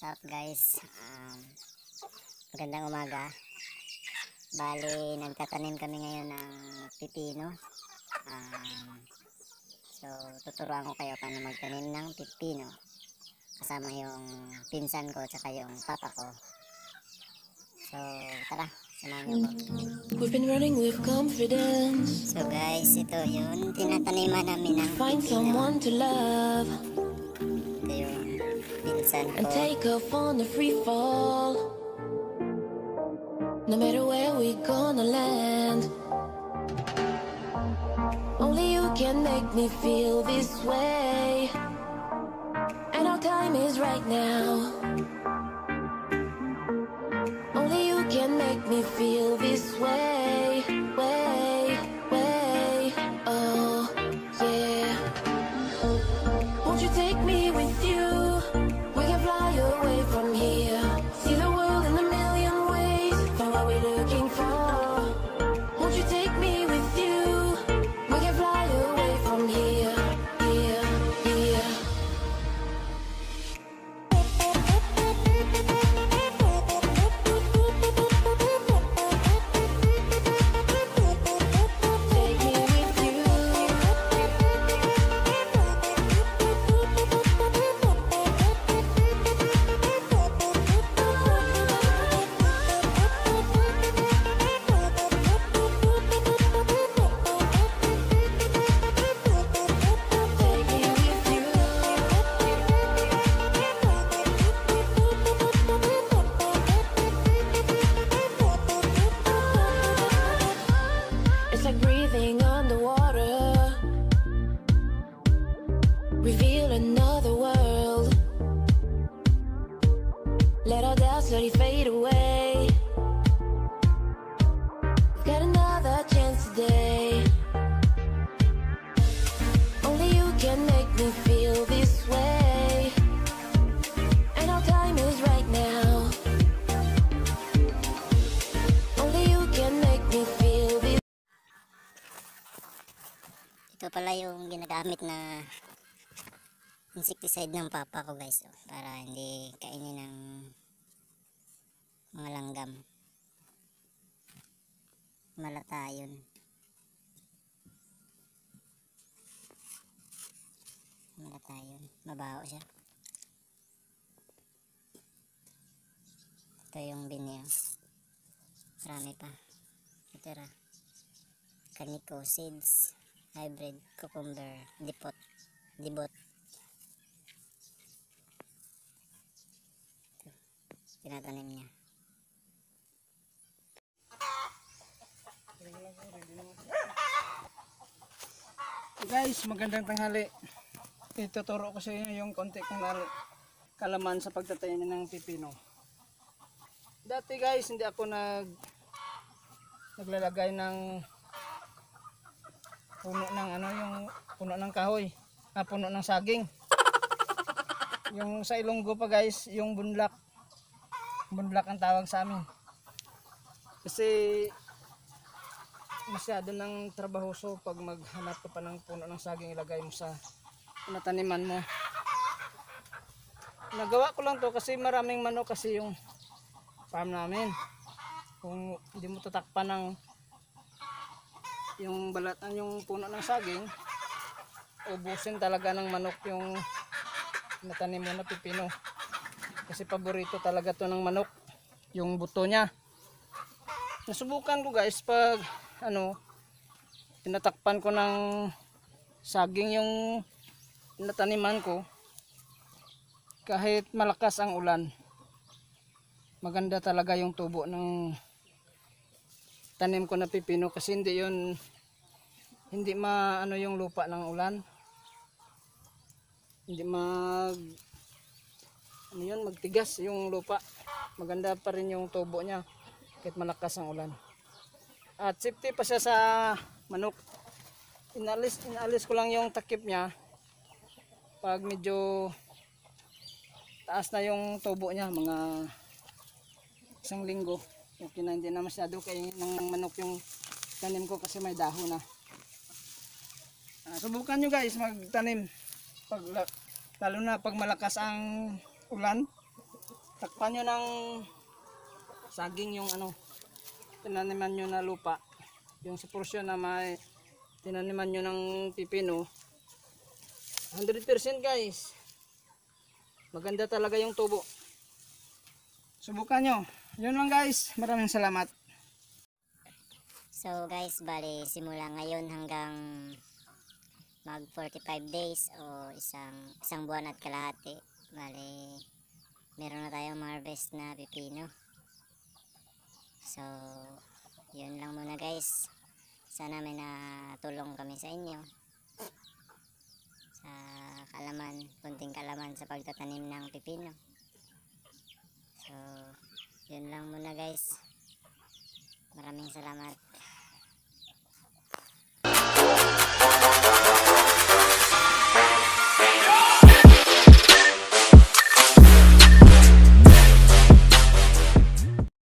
What's up guys? Magandang umaga. Bali, nagtatanim kami ngayon ng pipino. So, tuturuan ko kayo paano magtanim ng pipino. Kasama yung pinsan ko tsaka yung papa ko. So, tara, samahan niyo ko. We've been running with confidence. So guys, ito yun. Tinataniman namin ng Find pipino. someone to love Ito yung pinsan and ko. take off on the free fall. No matter where we gonna land, only you can make me feel this way. And our time is right now. Only you can make me feel this way, way. Oh, yeah. Won't you take me with you? We can fly away from here. See the world in a million ways. Find what we're looking for. Won't you take me with you? We can fly away from here, here. Take me with you. Take me with you. It's like breathing underwater. Reveal another world. Let our doubts slowly fade away. We've got another chance today. Only you can make me feel this way. And our time is right now. Only you can make me feel this. Ito pala yung ginagamit na insecticide ng papa ko guys, para hindi kainin ng mga langgam. Malatayon. Mabaho siya. Ito yung binyo. Marami pa. Ito ra. Kaniko seeds. Hybrid cucumber. Dibot. Ito. Tinatanim niya. Guys, magandang tanghali. Ituturo ko sa inyo yung konti kong kalaman sa pagtatanim ng pipino. Dati guys, hindi ako naglalagay ng puno ng yung puno ng kahoy, puno ng saging. Yung sa Ilonggo pa guys, yung bunlak ang tawag sa amin. Kasi masyado ng trabahoso pag maghanap ka pa ng puno ng saging ilagay mo sa nataniman mo. Nagawa ko lang to kasi maraming manok kasi yung farm namin. Kung hindi mo tatakpan ng yung balatan yung puno ng saging, ubusin talaga ng manok yung natanim mo na pipino. Kasi paborito talaga to ng manok, yung buto niya. Nasubukan ko guys pag tinatakpan ko ng saging yung nataniman ko, kahit malakas ang ulan, maganda talaga yung tubo ng tanim ko na pipino kasi hindi yung lupa ng ulan, hindi magtigas yung lupa, maganda pa rin yung tubo niya kahit malakas ang ulan. At safety pa siya sa manok. Inalis ko lang yung takip niya pag medyo taas na yung tubo niya, mga 1 linggo. Okay na, hindi na masyado kainin ng manok yung tanim ko kasi may dahon na. Subukan nyo guys magtanim lalo na pag malakas ang ulan, takpan nyo ng saging yung ano, tinaniman nyo na lupa. Yung sa porsyon na may tinaniman nyo ng pipino. 100% guys. Maganda talaga yung tubo. Subukan nyo. Yun lang guys. Maraming salamat. So guys, bali simula ngayon hanggang mag 45 days o isang buwan at kalahati, bali meron na tayong harvest na pipino. So yun lang muna guys. Sana may natulong kami sa inyo sa konting kalaman sa pagtatanim ng pipino. So yun lang muna guys. Maraming salamat.